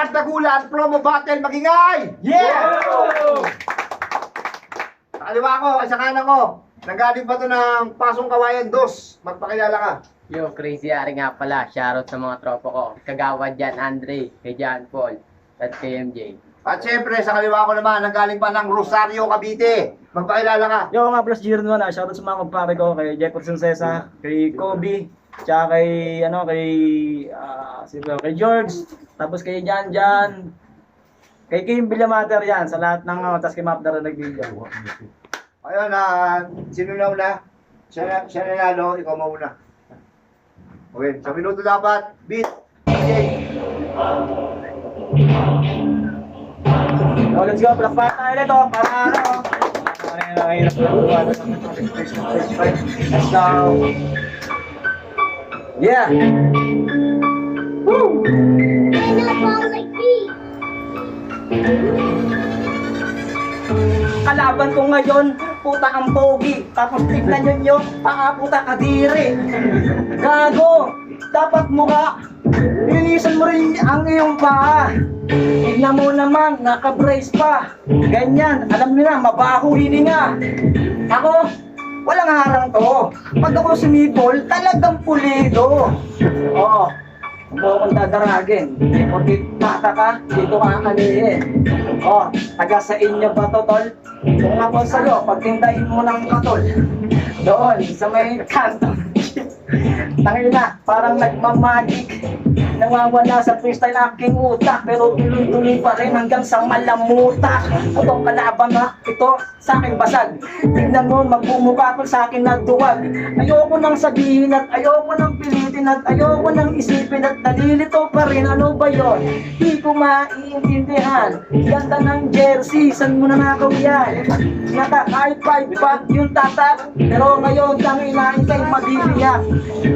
Mars Dagulan, promo battle, magingay! Yeah! Sa kaliwa ko, sa kanan ko, nanggaling pa to ng Pasong Kawayan 2. Magpakilala ka. Yo, Crazy Ari nga pala. Shoutout sa mga tropa ko. Kagawad dyan, Andre, kay John Paul, at kay MJ. At syempre, sa kaliwa ko naman, nanggaling pa ng Rosario, Cavite. Magpakilala ka. Yo nga plus Jiren naman, shoutout sa mga kumpare ko, kay Jefferson Cesa, kay Kobe, tsaka kay George, tapos kay Jan, kay Kim Villamater yan, sa lahat ng tas kay Map na nagbigyan. Ayun, sino na una? Siya nanalo, ikaw mauna. Okay, sa minuto dapat, beat. Okay. So, let's go, plakpak tayo nito, para ano, hirap na buwan. Let's go. Yeah. Woo! Kalaban ko ngayon, puta ang pogi. Tapos tignan nyo nyo, paa puta kadiri. Gago, dapat mukha. Linisan mo rin ang iyong paa. Tignan mo naman, naka-brace pa. Ganyan, alam nyo na, mabaho hininga. Ako, walang harang to. Pag ako sumibol, talagang pulido. Oo. Huwag mo akong dadaragin. Porque mata ka, dito ka anihin. O, taga sa inyo ba to, tol? Kung ako sa'yo, pagtindahin mo ng katol. Doon, sa may kanto. Tangin na, parang nagmamagic. Nawawala sa freestyle aking utak. Pero tuloy-tuloy pa rin hanggang sa malamutak. Itong kalaban na, ito sa aking basag. Tignan mo, magmumukha ko sa akin na duwag. Ayoko nang sabihin at ayoko nang pilitin at ayoko nang isipin at nalilito pa rin. Ano ba yun? Di ko maiintindihan. Ganda ng jersey, saan mo na nakaw yan? Naka-high five pa yung tatak. Pero ngayon, tangin na ikay mabibiyak.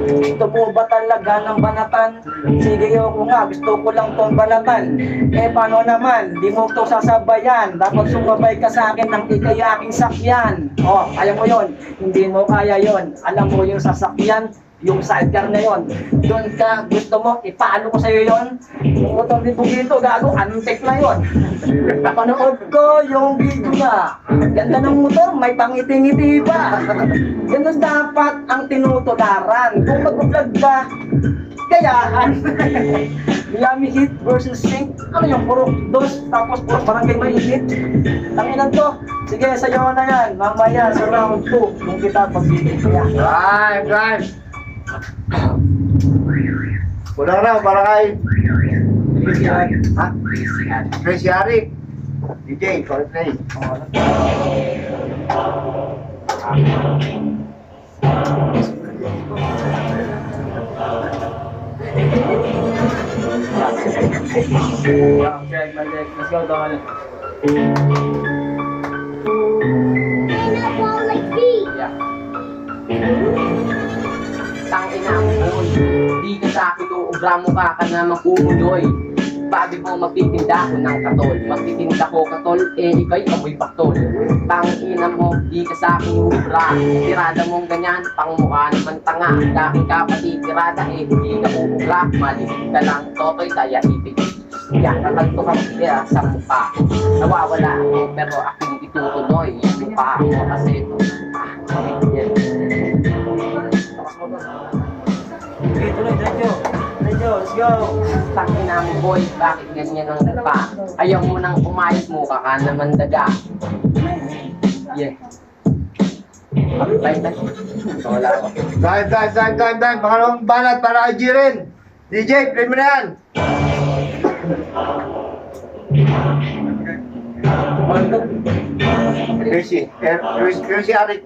Ito po ba talaga ng banatan? Sige ko nga, gusto ko lang tong banatan. Eh paano naman, di mo to sasabayan. Dapat sumabay ka sa akin ng ikay aking sakyan. Oh, ayaw mo yon, hindi mo kaya yon. Alam mo yung sasakyan, yung sidecar na yon. Doon ka, gusto mo, ipalo ko sa'yo yon. Yung motor ni Bugito, gago, antik na yon. Napanood ko yung video niya. Ganda ng motor, may pangiti-ngiti pa. Ganun dapat ang tinutularan. Kung mag-vlog ka, kayaan. Miami Heat versus Sink. Ano yung puro dos, tapos puro barangay mainit. Tanginan to. Sige, sa'yo na yan. Mamaya sa round 2, kung kita pagbibigyan. Drive. Unang round, para kay Crazy Ari. DJ, call play. Let's go, Donald. Tangina ang boy. Di ka sa akin to, ugramo ka na makukuloy. Babi mo magtitinda ko ng katol. Magtitinda ko katol, eh ikay amoy baktol. Tangina mo, di ka sa akin ubra. Tirada mong ganyan, pangmukha naman tanga. Dahil ka pati tirada, eh hindi ka ubra. Malilig ka lang, totoy kaya ibig. Yan, nakalto ka kaya sa mukha. Nawawala ako, pero aking itutuloy. Yung mukha ko kasi ito. Okay, tuloy, Dredjo. Dredjo, let's go. Tangina mo boy, bakit ganyan ang mukha? Ayaw mo nang umayos mo, ka naman daga. Yeah. Bye. Wala ako. Drive. Pangalawang banat para kay Jiren. DJ, play mo na yan. Crazy Arik.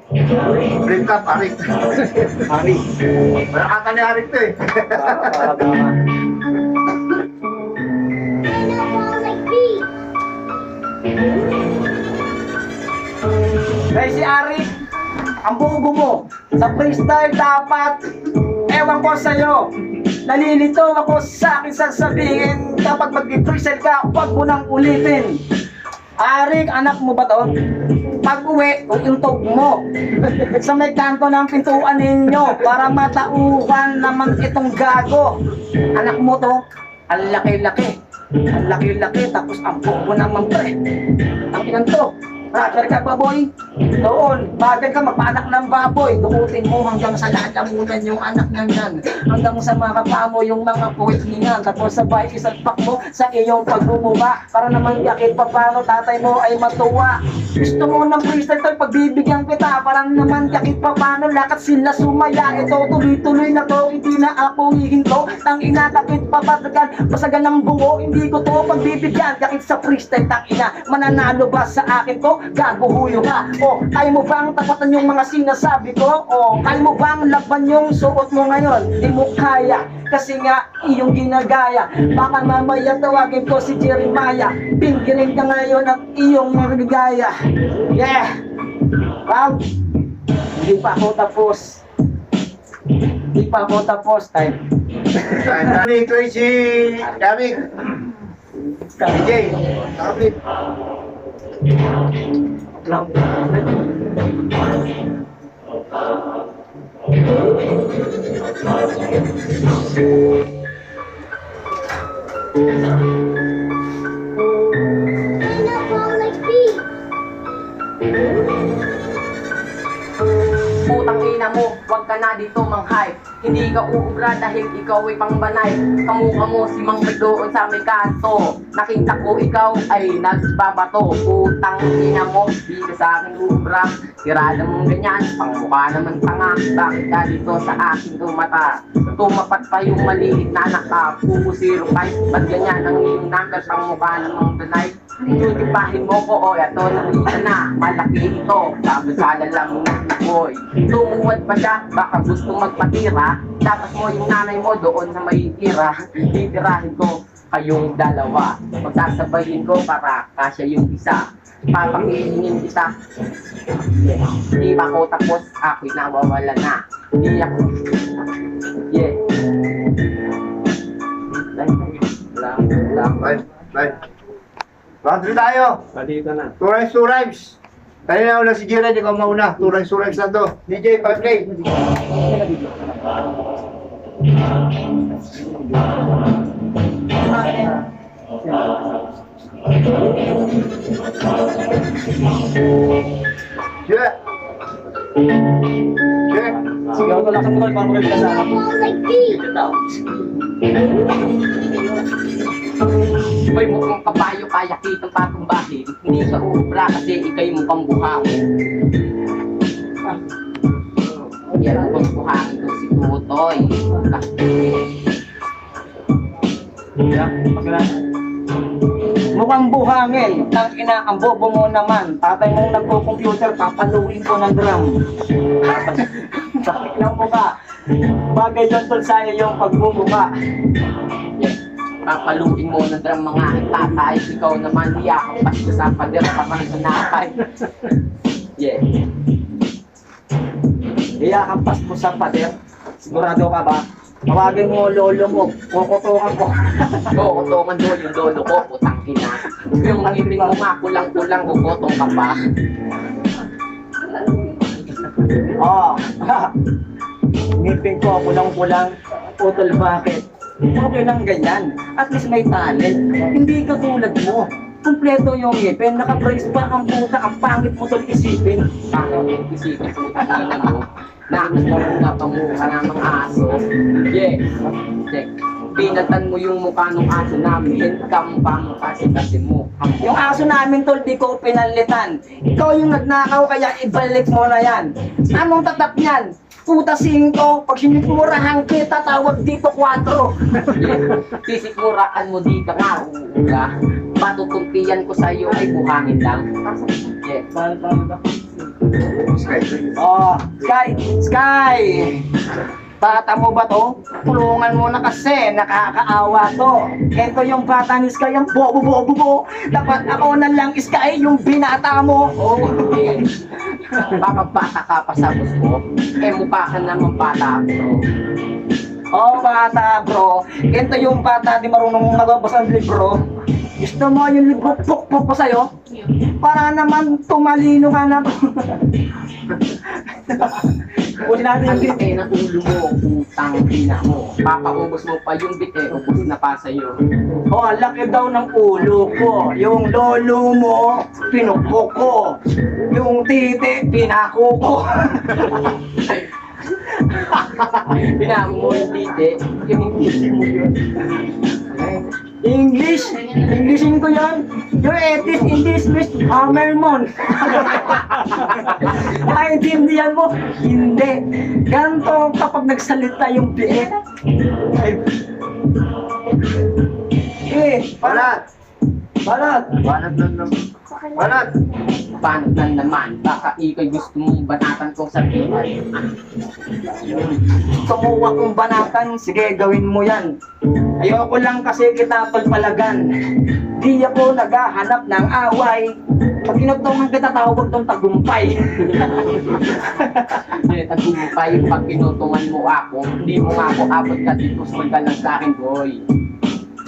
Flip cup, Arik. Arik. Malakatan ni Arik to eh. Guys, si Ari, ang bugo mo, sa freestyle dapat, ewan ko sa'yo, nalilito ako sa akin sasabihin, kapag mag-freestyle ka, huwag mo nang ulitin. Arik, anak mo ba to? Pag uwi, uintog mo sa may kanto ng pintuan ninyo para matauhan naman itong gago. Anak mo to, ang laki-laki. Ang laki-laki, tapos ang bobo naman pre. Ang inan to, rapper ka ba boy? Doon, bagay ka magpaanak ng baboy. Dukutin mo hanggang sa lalamunan yung anak ng yan. Hanggang sa mga mo yung mga puwit niyan. Tapos sabay isalpak mo sa iyong pagbubaba. Para naman yakit pa paano tatay mo ay matuwa. Gusto mo ng freestyle tol, pagbibigyan kita. Parang naman yakit pa paano lakat sila sumaya. Ito tuloy-tuloy na to, hindi na ako hihinto. Tang inakapit papatagan, pasagan ng bungo. Hindi ko to pagbibigyan, yakit sa freestyle tang ina. Mananalo ba sa akin ko? Gaguhuyo ka. O, kaya mo bang tapatan yung mga sinasabi ko? O, kaya mo bang laban yung suot mo ngayon? Di mo kaya, kasi nga iyong ginagaya. Baka mamaya tawagin ko si Jeremiah. Pinggirin ka ngayon at iyong magagaya. Yeah! Wow! Hindi pa ako tapos. Hindi pa ako tapos. Time. Kami, Crazy, kami. DJ, kami. Lang. Putang ina mo, wag ka na dito manghay. Hindi ka uubra dahil ikaw ay pangbanay. Kamukha mo si Mang May doon sa may kanto. Nakita ko ikaw ay nagbabato. Putang ina mo, di ka sa akin uubra. Tirada mong ganyan, pangmukha naman tanga. Bakit ka dito sa akin tumata? Tumapat pa yung maliit na anak ka. Pupo 05, ba't ganyan ang iyong number? Pangmukha namang banay. Tutipahin mo ko, o eto nakita na. Malaki ito, sabasala lang ng boy. Tumuwad pa siya, baka gusto magpatira. Tapos mo yung nanay mo doon sa may tira. Titirahin ko kayong dalawa. Pagsasabayin ko para kasya yung isa. Papakilingin kita. Hindi pa ako tapos, ako'y nawawala na. Hindi ako. Yeah. Bye, bye. Round 3 tayo. Dito na. 2 rhymes, 2 rhymes. Kanina una si Jiren, ikaw mauna. 2 rhymes, 2 rhymes na to. DJ, pa-play. Yeah. Yeah. Sige, ako lang sa mga para magkakita sa akin. Boy, mukhang kabayo kaya kitang patumbahin. Hindi ka uubra kasi ikay mukhang buhangin. Yan ang buhangin ko si Tutoy. Mukhang buhangin, tang ina, ang bobo mo naman. Tatay mong nagpo-computer, papaluin ko ng drum. Sakit lang mo ka. Bagay doon tol sa iyong pagbubuka. Papaluin mo ng drum mga tatay. Ikaw naman hiyakang pasko sa pader pa man sa nakay. Yeah. Iyakampas mo sa pader. Sigurado ka ba? Tawagin mo lolo mo, kukutukan ko. Kukutungan mo yung lolo ko, putang ina. Yung ngipin mo nga, kulang-kulang, kukutong ka pa. Oh, ngipin ko, kulang-kulang, utol bakit? Okay lang ganyan, at least may talent. Hindi ka tulad mo. Kumpleto yung ngipin, naka-brace pa ang puta, ang pangit mo tol isipin. Pangit isipin po tayo mo. Nakakasarap pa mukha ng mga aso. Yeah. Check. Pinatan mo yung mukha ng aso namin. Kamukha mo kasi mo. Yung aso namin tol, di ko pinalitan. Ikaw yung nagnakaw, kaya ibalik mo na yan. Anong tatap niyan? Puta 5, pag sinipurahan kita, tawag dito 4. Yeah. Sisikmuraan mo dito nga. Uula. Patutumpiyan ko sa'yo ay buhangin lang. Yeah. Sky. Oh, Sky! Bata mo ba to? Tulungan mo na kasi, nakakaawa to. Ito yung bata ni Sky, yung bobo. Dapat ako na lang, Sky, yung binata mo. Oh, okay. Papabata ka pa sa bus mo. Eh, mukha ka naman bata, bro. Oh, bata bro. Ito yung bata, di marunong magbabasa ng libro. Gusto mo yung libok-pok pa sa'yo? Para naman tumalino ka na. Kunin natin Ang yung laki ng ulo mo, putang ina mo. Papaubos mo pa yung bit ubos na pa sa'yo. Oh, ang laki daw ng ulo ko. Yung lolo mo, pinukpok ko. Yung titi, pinako ko. Pinamo mo yung titi, kinigil mo yun. Englishin ko yan. Yung etis, English, Hammermon. Maintindihan mo? Hindi. Ganto kapag nagsalita yung biit. Banat! Banat. Banat lang naman. Banat! Paano na naman, baka ikay gusto mong banatan kong sabihin. Tumuwa kong banatan, sige gawin mo yan. Ayoko lang kasi kita pagpalagan. Di ako naghahanap ng away. Pag inutungan kita, tawag tong tagumpay. Tagumpay pag pinutungan mo ako, hindi mo nga ako abot ka dito sa lang sa akin, boy.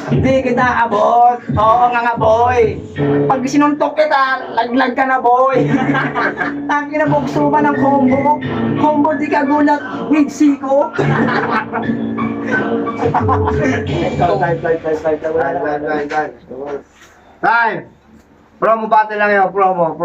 Hindi kita abot. Oo nga boy. Pag sinuntok kita, laglag ka na boy. Tangin na bukso pa ng combo. Combo di ka gulat with siko. Time! Promo battle lang yun, promo.